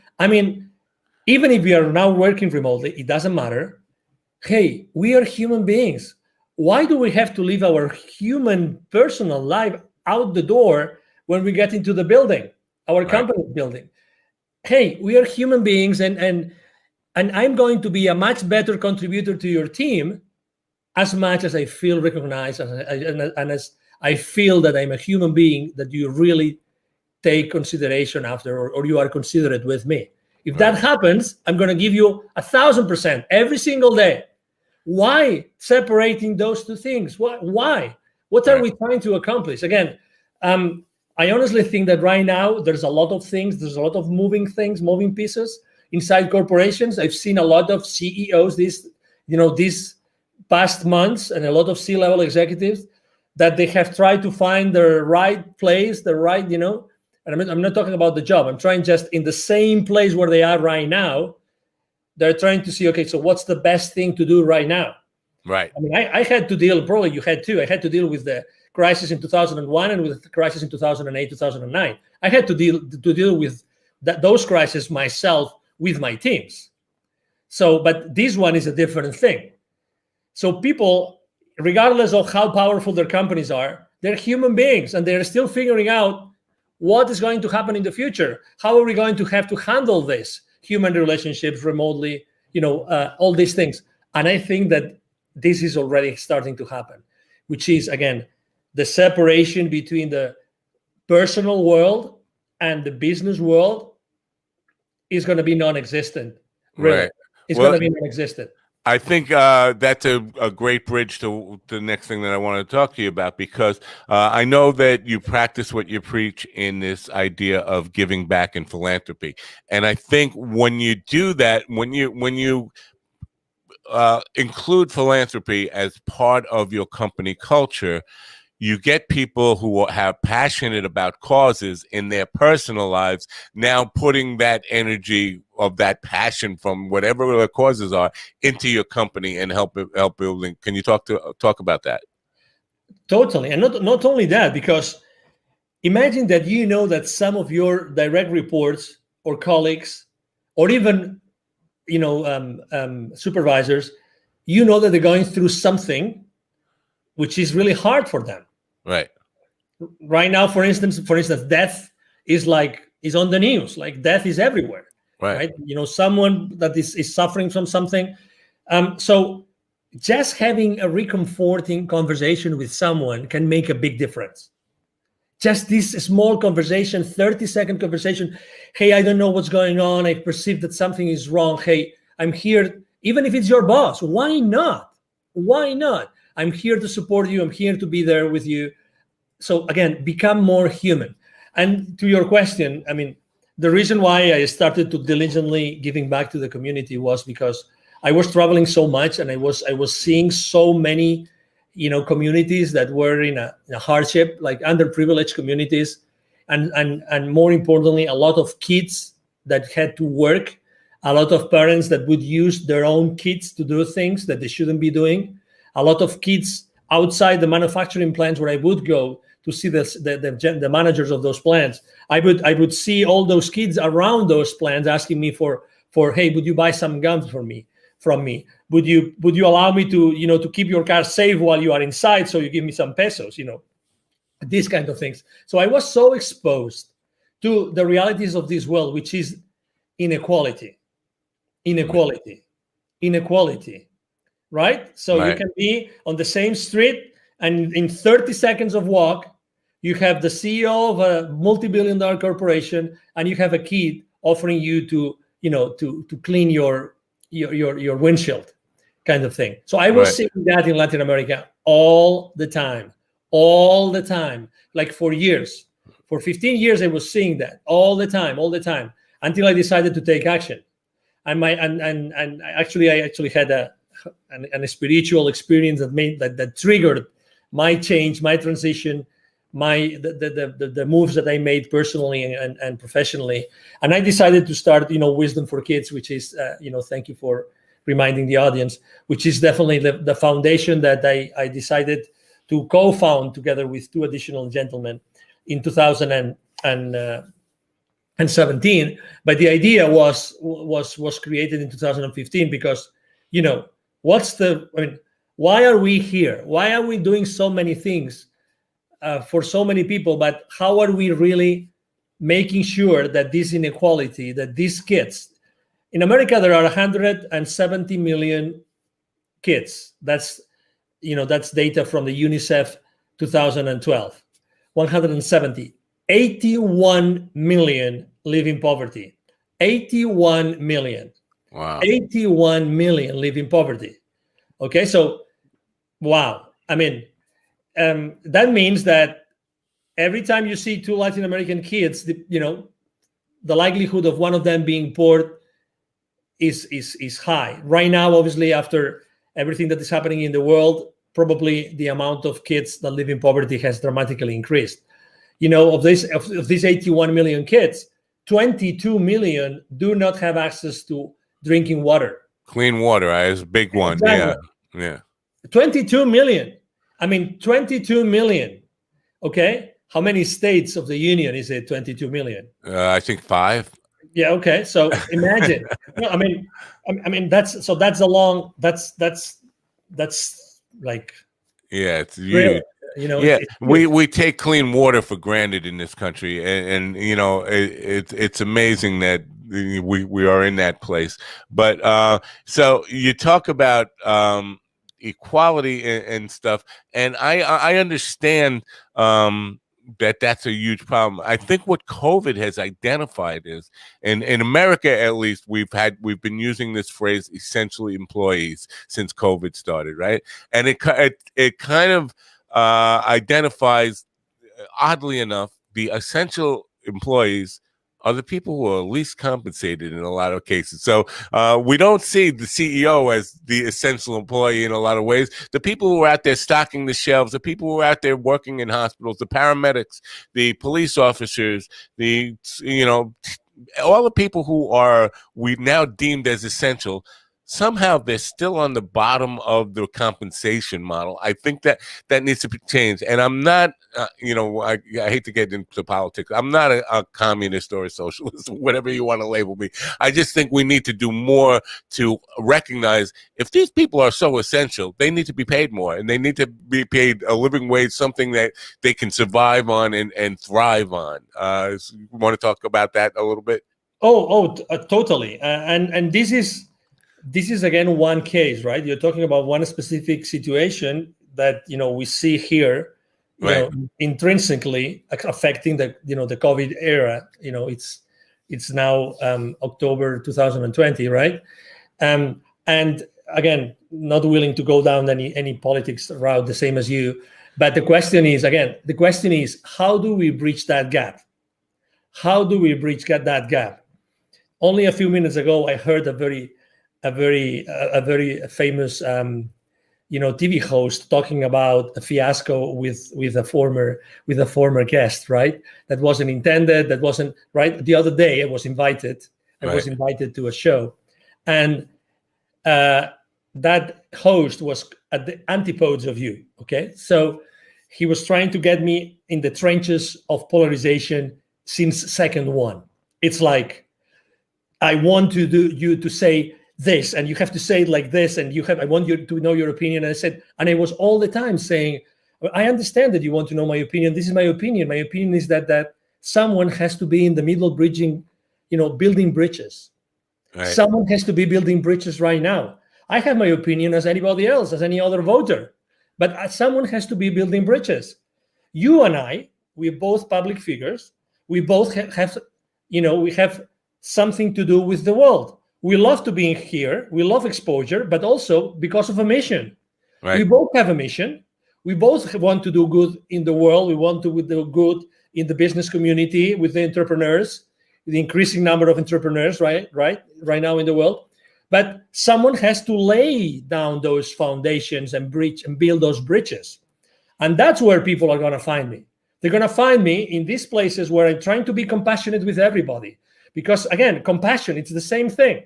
even if we are now working remotely, it doesn't matter. Hey, we are human beings. Why do we have to leave our human personal life out the door when we get into the building, our company building? Hey, we are human beings, and I'm going to be a much better contributor to your team as much as I feel recognized and as I feel that I'm a human being that you really take consideration after, or you are considerate with me. If that happens, I'm going to give you 1,000% every single day. Why separating those two things? Why? What are we trying to accomplish? Again, I honestly think that right now there's a lot of things, there's a lot of moving pieces inside corporations. I've seen a lot of CEOs these past months, and a lot of C-level executives that they have tried to find the right place, and I'm not talking about the job. I'm trying just in the same place where they are right now. They're trying to see, okay, so what's the best thing to do right now? Right. I mean, I had to deal, probably you had too. I had to deal with the crisis in 2001 and with the crisis in 2008, 2009. I had to deal with those crises myself with my teams. So, but this one is a different thing. So people, regardless of how powerful their companies are, they're human beings, and they're still figuring out what is going to happen in the future. How are we going to have to handle this? Human relationships remotely, all these things. And I think that this is already starting to happen, which is, again, the separation between the personal world and the business world is going to be non-existent. Really. Right. It's going to be non-existent. I think that's a great bridge to the next thing that I want to talk to you about, because I know that you practice what you preach in this idea of giving back and philanthropy. And I think when you do that, when you include philanthropy as part of your company culture, you get people who have passionate about causes in their personal lives now putting that energy of that passion from whatever the causes are into your company and help building. Can you talk about that? Totally. And not only that, because imagine that that some of your direct reports or colleagues or even supervisors, that they're going through something which is really hard for them. Right. Right now, for instance, death is on the news. Like, death is everywhere. Right. Someone that is suffering from something. So just having a reconforting conversation with someone can make a big difference. Just this small conversation, 30-second conversation. Hey, I don't know what's going on. I perceive that something is wrong. Hey, I'm here. Even if it's your boss, why not? Why not? I'm here to support you. I'm here to be there with you. So again, become more human. And to your question, I mean, the reason why I started to diligently giving back to the community was because I was traveling so much, and I was seeing so many, communities that were in a hardship, like underprivileged communities, and more importantly, a lot of kids that had to work, a lot of parents that would use their own kids to do things that they shouldn't be doing, a lot of kids outside the manufacturing plants where I would go to see the managers of those plants. I would see all those kids around those plants asking me for hey, would you buy some gum from me? Would you allow me to keep your car safe while you are inside, so you give me some pesos, these kind of things. So I was so exposed to the realities of this world, which is inequality, right? So right. You can be on the same street, and in 30 seconds of walk, you have the CEO of a multi-billion-dollar corporation, and you have a kid offering you to clean your windshield, kind of thing. So I was seeing that in Latin America all the time, like for years. For 15 years, I was seeing that all the time, until I decided to take action. And I actually had a spiritual experience that triggered my change, my transition, the moves that I made personally and professionally. And I decided to start, Wisdom for Kids, which is, thank you for reminding the audience, which is definitely the foundation that I decided to co-found together with two additional gentlemen in 2017. But the idea was created in 2015 because, why are we here? Why are we doing so many things for so many people, but how are we really making sure that this inequality, that these kids, in America, there are 170 million kids. That's data from the UNICEF 2012. 170. 81 million live in poverty. 81 million. Wow. 81 million live in poverty. Okay, so wow. I mean, that means that every time you see two Latin American kids, the likelihood of one of them being poor is high. Right now, obviously, after everything that is happening in the world, probably the amount of kids that live in poverty has dramatically increased. Of these 81 million kids, 22 million do not have access to drinking water. Clean water is a big one. Exactly. Yeah. 22 million. I mean, 22 million. Okay. How many states of the union is it? 22 million. I think 5. Yeah. Okay. So imagine. No, I mean that's a long. That's like Yeah, it's rare. huge. You know, Yeah, it's huge. we take clean water for granted in this country, and you know it's amazing that we are in that place. But so you talk about equality and stuff, and I understand that's a huge problem. I think what COVID has identified is, and in America at least, we've been using this phrase "essentially employees" since COVID started, right? And it kind of identifies, oddly enough, the essential employees are the people who are least compensated in a lot of cases. So we don't see the CEO as the essential employee in a lot of ways. The people who are out there stocking the shelves, the people who are out there working in hospitals, the paramedics, the police officers, all the people who are we now deemed as essential, somehow they're still on the bottom of the compensation model. I think that needs to be changed. And I'm not, I hate to get into politics. I'm not a communist or a socialist, whatever you want to label me. I just think we need to do more to recognize if these people are so essential, they need to be paid more, and they need to be paid a living wage, something that they can survive on and thrive on. You want to talk about that a little bit? Totally. And this is again one case, right? You're talking about one specific situation that we see here, Right. Intrinsically affecting the the COVID era. It's now October 2020, right? And again, not willing to go down any politics route the same as you, but the question is how do we bridge that gap? How do we bridge that gap? Only a few minutes ago, I heard a very famous TV host talking about a fiasco with a former guest, right? That wasn't intended. That wasn't right. The other day, I was invited to a show, and that host was at the antipodes of you. Okay, so he was trying to get me in the trenches of polarization since second one. It's like, I want you to say this, and you have to say it like this, and I want you to know your opinion. And I was all the time saying, I understand that you want to know my opinion. This is my opinion. My opinion is that someone has to be in the middle bridging, building bridges. Right. Someone has to be building bridges right now. I have my opinion as anybody else, as any other voter, but someone has to be building bridges. You and I, we're both public figures. We both have we have something to do with the world. We love to be here. We love exposure, but also because of a mission. Right. We both have a mission. We both want to do good in the world. We want to do good in the business community with the entrepreneurs, the increasing number of entrepreneurs, right now in the world. But someone has to lay down those foundations and build those bridges. And that's where people are going to find me. They're going to find me in these places where I'm trying to be compassionate with everybody. Because again, compassion, it's the same thing.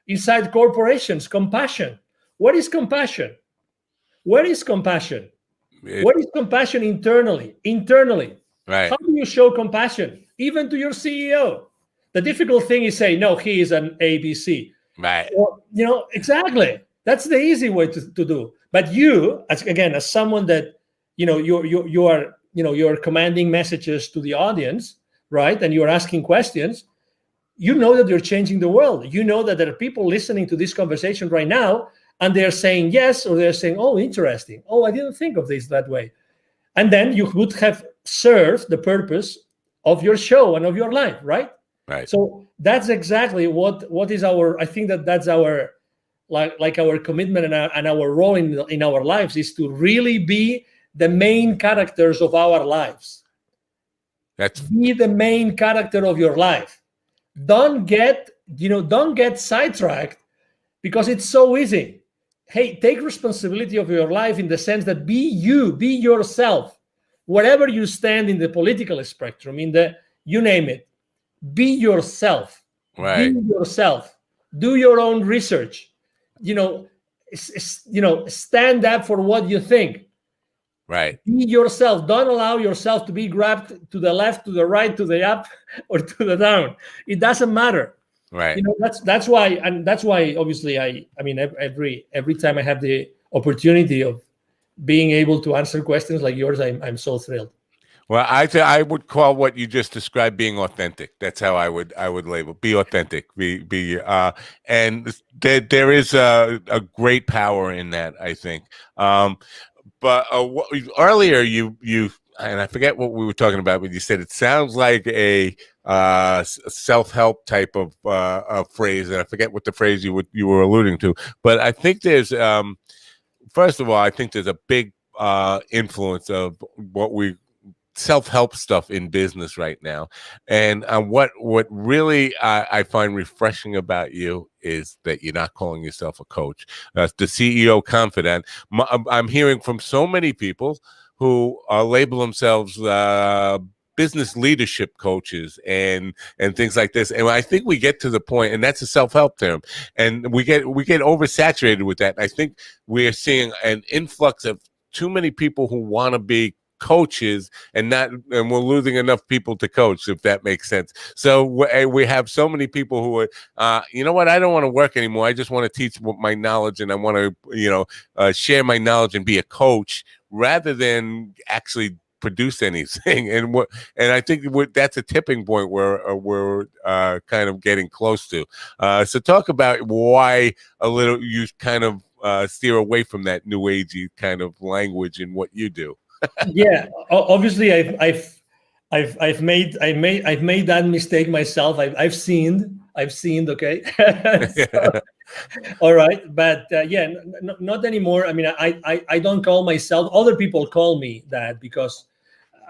Inside corporations, compassion. What is compassion? What is compassion? What is compassion internally? Right. How do you show compassion? Even to your CEO. The difficult thing is say, no, he is an ABC. Right. Or, exactly. That's the easy way to do. But you, as someone that, you're commanding messages to the audience, right? And you're asking questions. You know that you're changing the world. You know that there are people listening to this conversation right now, and they're saying yes, or they're saying, oh, interesting. Oh, I didn't think of this that way. And then you would have served the purpose of your show and of your life, right? Right. So that's exactly what is our, I think that's our, like our commitment and our role in our lives is to really be the main characters of our lives. Be the main character of your life. Don't get sidetracked because it's so easy. Hey, take responsibility of your life in the sense that be yourself, wherever you stand in the political spectrum, you name it, be yourself. Right. Be yourself. Do your own research. Stand up for what you think. Right. Be yourself. Don't allow yourself to be grabbed to the left, to the right, to the up, or to the down. It doesn't matter. Right. You know, that's why, and that's why obviously I mean every time I have the opportunity of being able to answer questions like yours, I'm so thrilled. Well, I would call what you just described being authentic. That's how I would label. Be authentic. And there is a great power in that, I think. But earlier you and I forget what we were talking about, but you said it sounds like a self-help type of phrase, and I forget what the phrase you were alluding to. But I think there's first of all, I think there's a big influence of what we self-help stuff in business right now, and what really I find refreshing about you is that you're not calling yourself a coach. The CEO Confidant. I'm hearing from so many people who label themselves business leadership coaches and things like this, and I think we get to the point, and that's a self-help term, and we get oversaturated with that. I think we're seeing an influx of too many people who want to be coaches and we're losing enough people to coach, if that makes sense. So we have so many people who are you know what, I don't want to work anymore, I just want to teach my knowledge, and I want to share my knowledge and be a coach rather than actually produce anything. And I think that's a tipping point where we're kind of getting close to. So talk about why you kind of steer away from that new agey kind of language in what you do. Yeah, obviously I've made that mistake myself. I've sinned. Okay. So, all right, but yeah, not anymore. I mean, I don't call myself. Other people call me that because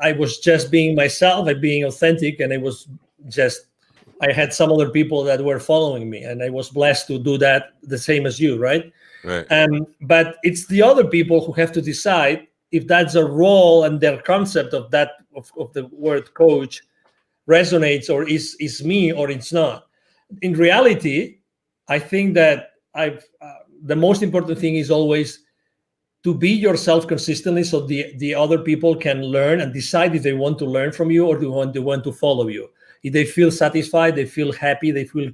I was just being myself. I'm being authentic, and I had some other people that were following me, and I was blessed to do that the same as you, right? Right. But it's the other people who have to decide if that's a role and their concept of that of the word coach resonates or is me or it's not. In reality, I think that the most important thing is always to be yourself consistently, so the other people can learn and decide if they want to learn from you or they want to follow you. If they feel satisfied, they feel happy, they feel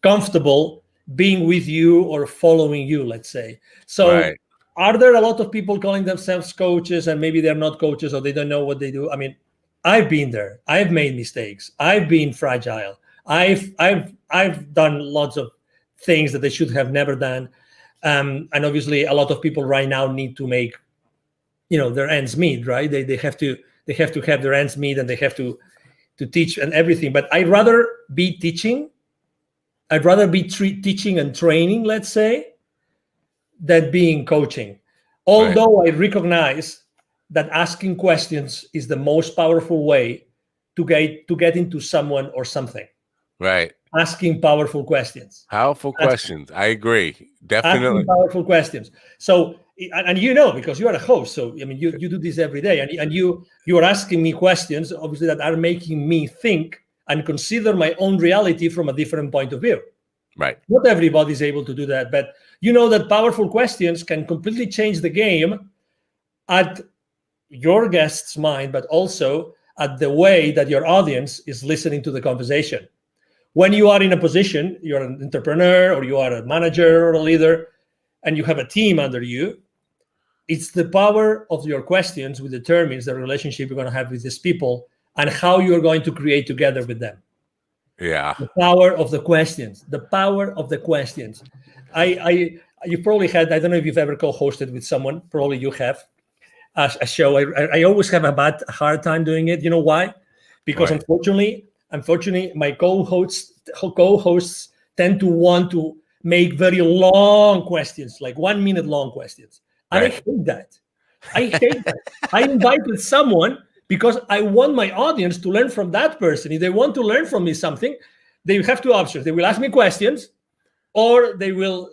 comfortable being with you or following you, let's say. So right. Are there a lot of people calling themselves coaches and maybe they're not coaches or they don't know what they do? I mean, I've been there. I've made mistakes. I've been fragile. I've done lots of things that they should have never done. And obviously a lot of people right now need to make, their ends meet, right? They have to have their ends meet, and they have to teach and everything. But I'd rather be teaching. I'd rather be teaching and training, let's say, than being coaching. Although I recognize that asking questions is the most powerful way to get into someone or something. Right. Asking powerful questions. Powerful questions. I agree. Definitely. Asking powerful questions. So, and because you are a host, so I mean, you do this every day, and you are asking me questions, obviously, that are making me think and consider my own reality from a different point of view. Right. Not everybody's able to do that, but you know that powerful questions can completely change the game at your guest's mind, but also at the way that your audience is listening to the conversation. When you are in a position, you're an entrepreneur or you are a manager or a leader, and you have a team under you, it's the power of your questions which determines the relationship you're going to have with these people and how you're going to create together with them. Yeah. The power of the questions. The power of the questions. You probably had, I don't know if you've ever co-hosted with someone, probably you have, a show. I always have a hard time doing it. You know why? Because unfortunately, my co-hosts tend to want to make very long questions, like 1 minute long questions. And I hate that. I invited someone because I want my audience to learn from that person. If they want to learn from me something, they have two options. They will ask me questions, or they will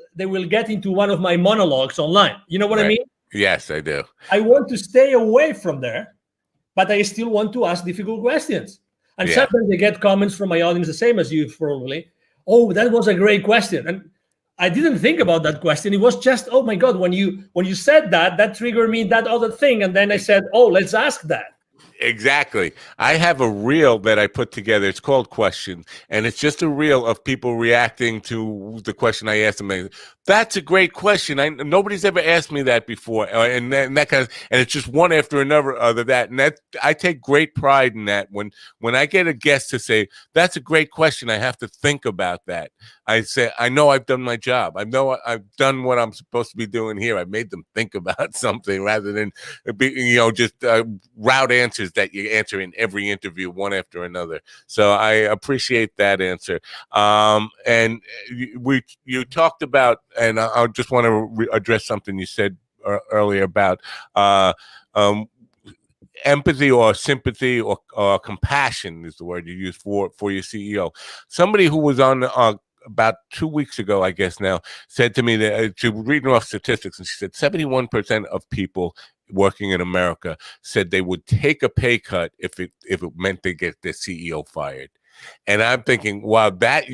get into one of my monologues online. You know what I mean? Yes, I do. I want to stay away from there, but I still want to ask difficult questions. And sometimes I get comments from my audience, the same as you probably. Oh, that was a great question. And I didn't think about that question. It was just, oh my God, when you said that, that triggered me that other thing. And then I said, oh, let's ask that. Exactly. I have a reel that I put together. It's called Questions, and it's just a reel of people reacting to the question I asked them. That's a great question. Nobody's ever asked me that before, and that kind of, and it's just one after another of that. And that I take great pride in that. When I get a guest to say that's a great question, I have to think about that. I say, I know I've done my job. I know I've done what I'm supposed to be doing here. I made them think about something rather than just route answers that you answer in every interview one after another. So I appreciate that answer. And you talked about, and I just want to address something you said earlier about empathy or sympathy or compassion is the word you use for your CEO. Somebody who was on about 2 weeks ago, I guess now, said to me that she was reading off statistics, and she said 71% of people working in America said they would take a pay cut if it meant they get their CEO fired. And I'm thinking, wow, that's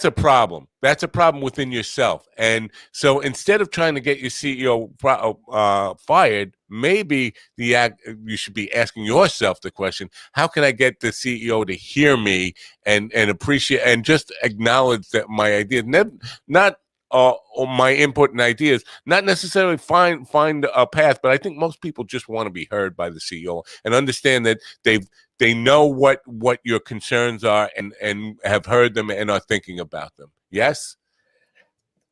a problem. That's a problem within yourself. And so instead of trying to get your CEO fired, maybe you should be asking yourself the question, how can I get the CEO to hear me and appreciate and just acknowledge that my ideas, not my input and ideas, not necessarily find a path, but I think most people just want to be heard by the CEO and understand that they know what your concerns are and have heard them and are thinking about them. Yes?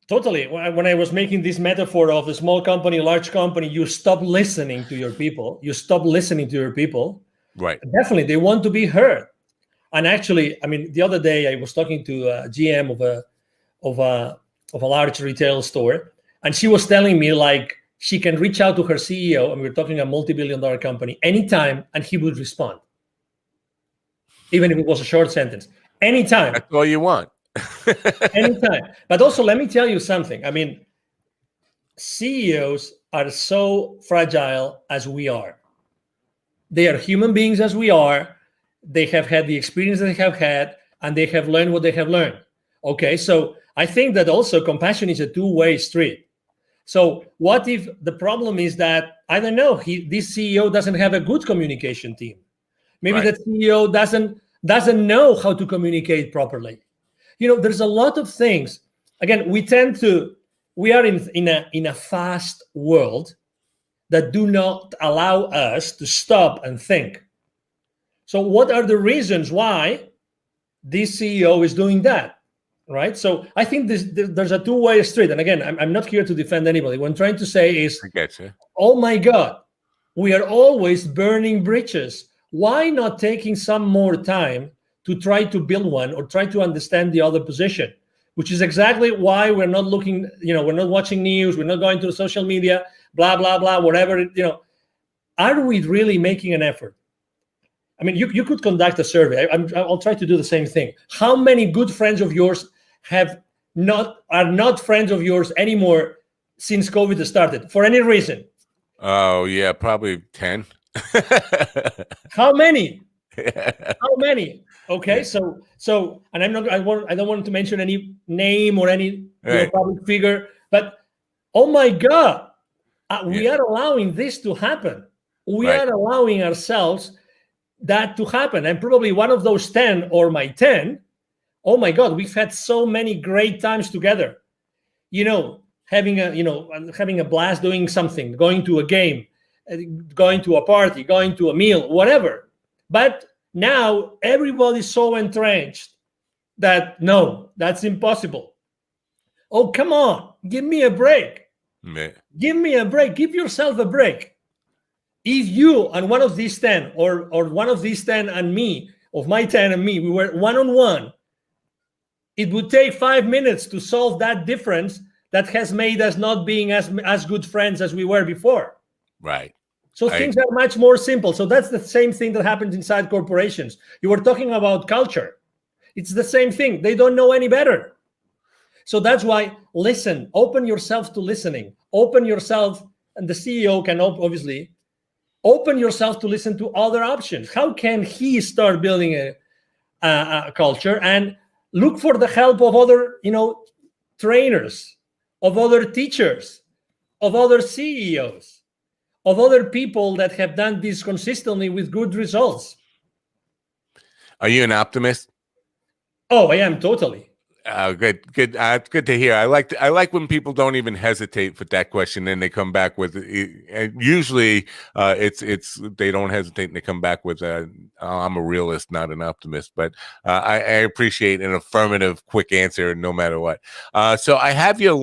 Totally. When I was making this metaphor of a small company, large company, you stop listening to your people. Right. Definitely, they want to be heard. And actually, I mean, the other day I was talking to a GM of a large retail store, and she was telling me like she can reach out to her CEO, and we're talking a multi-billion-dollar company, anytime, and he would respond, even if it was a short sentence. Anytime. That's all you want. Anytime. But also, let me tell you something. I mean, CEOs are so fragile as we are. They are human beings as we are. They have had the experience they have had, and they have learned what they have learned. Okay, so I think that also compassion is a two-way street. So what if the problem is that, I don't know, this CEO doesn't have a good communication team. Maybe Right. that CEO doesn't know how to communicate properly. There's a lot of things. Again, we are in a fast world that do not allow us to stop and think. So what are the reasons why this CEO is doing that, right? So I think there's a two-way street. And again, I'm not here to defend anybody. What I'm trying to say is, I get you. oh my God, we are always burning bridges. Why not taking some more time to try to build one or try to understand the other position, which is exactly why we're not looking, we're not watching news, we're not going to social media, blah, blah, blah, whatever, Are we really making an effort? I mean, you could conduct a survey. I'll try to do the same thing. How many good friends of yours are not friends of yours anymore since COVID started for any reason? Oh yeah, probably 10. How many? Yeah. How many? Okay, Yeah. so, and I don't want to mention any name or any Right. public figure, but oh my God, we Yeah. are allowing this to happen. We Right. are allowing ourselves that to happen, and probably one of those 10 or my 10. Oh my God, we've had so many great times together. Having a blast doing something, going to a game, going to a party, going to a meal, whatever. But now everybody's so entrenched that no, that's impossible. Oh, come on, give me a break. Yeah. Give me a break. Give yourself a break. If you and one of these 10 or one of these 10 and me, of my 10 and me, we were one-on-one, it would take 5 minutes to solve that difference that has made us not being as good friends as we were before. Right. So things are much more simple. So that's the same thing that happens inside corporations. You were talking about culture. It's the same thing. They don't know any better. So that's why listen, open yourself to listening. Open yourself, and the CEO can obviously open yourself to listen to other options. How can he start building a culture? And look for the help of other, trainers, of other teachers, of other CEOs, of other people that have done this consistently with good results. Are you an optimist? Oh, I am totally. Good. It's good to hear. I like when people don't even hesitate with that question, and they come back with. Usually, it's they don't hesitate and they come back with, "I'm a realist, not an optimist." But I appreciate an affirmative, quick answer, no matter what. So I have your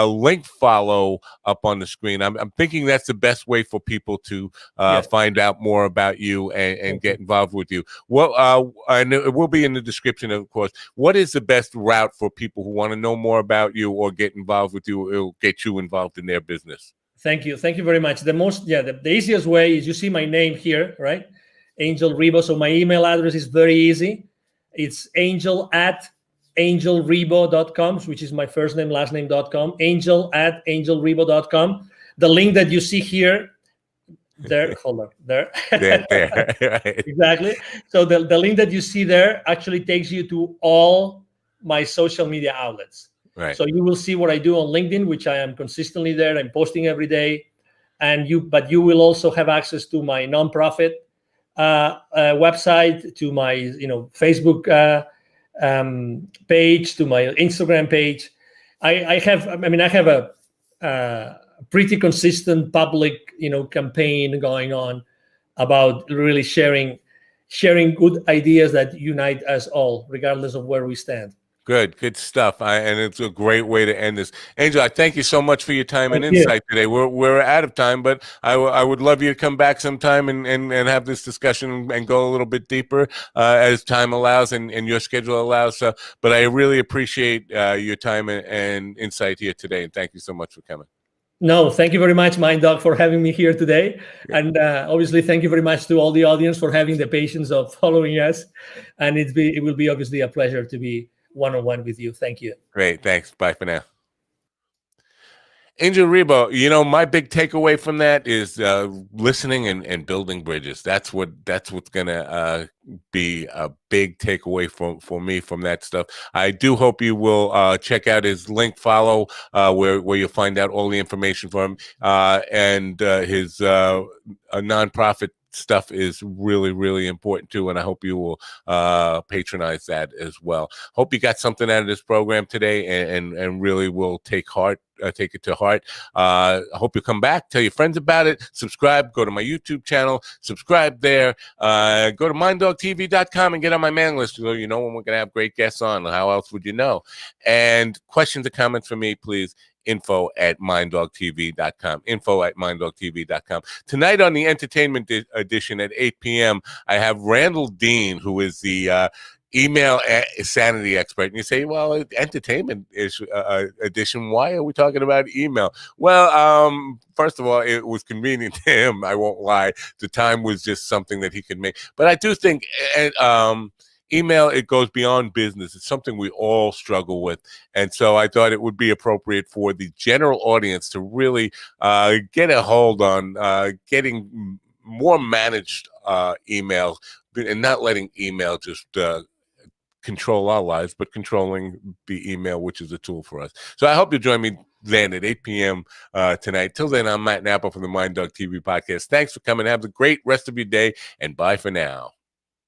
link follow up on the screen. I'm thinking that's the best way for people to Yes. find out more about you and get involved with you. Well, and it will be in the description, of course. What is the best route for people who want to know more about you or get involved with you? It'll get you involved in their business. Thank you very much. The easiest way is, you see my name here, right? Angel Rebo. So my email address is very easy. It's angel@angelrebo.com, which is my first name, last name.com. Angel@angelrebo.com. The link that you see here, there, hold on, there. There. Right. Exactly. So the link that you see there actually takes you to all my social media outlets. Right. So you will see what I do on LinkedIn, which I am consistently there. I'm posting every day. But you will also have access to my nonprofit website, to my Facebook page, to my Instagram page. I have a pretty consistent public campaign going on about really sharing good ideas that unite us all, regardless of where we stand. Good stuff. And it's a great way to end this. Angel, I thank you so much for your time and insight today. We're out of time, but I would love you to come back sometime and have this discussion and go a little bit deeper as time allows and your schedule allows. But I really appreciate your time and insight here today. And thank you so much for coming. No, thank you very much, Mind Dog, for having me here today. And obviously, thank you very much to all the audience for having the patience of following us. And it will be obviously a pleasure to be one-on-one with you. Thank you. Great. Thanks. Bye for now. Angel Rebo, my big takeaway from that is listening and building bridges. That's what's gonna be a big takeaway for me from that stuff. I do hope you will check out his link follow where you'll find out all the information from him and his nonprofit stuff is really, really important too, and I hope you will patronize that as well. Hope you got something out of this program today and really will take it to heart. I hope you come back, tell your friends about it, subscribe, go to my YouTube channel, subscribe there, go to minddogtv.com and get on my mailing list so you know when we're going to have great guests on. How else would you know? And questions or comments for me, please, info@minddogtv.com. info@minddogtv.com. Tonight on the entertainment edition at 8 p.m., I have Randall Dean, who is the email sanity expert. And you say, well, entertainment edition, why are we talking about email? Well, first of all, it was convenient to him. I won't lie. The time was just something that he could make. But I do think email, it goes beyond business. It's something we all struggle with. And so I thought it would be appropriate for the general audience to really get a hold on getting more managed email and not letting email just control our lives, but controlling the email, which is a tool for us. So I hope you'll join me then at 8 p.m. Tonight. Till then, I'm Matt Napa from the Mind Dog TV podcast. Thanks for coming. Have a great rest of your day, and bye for now.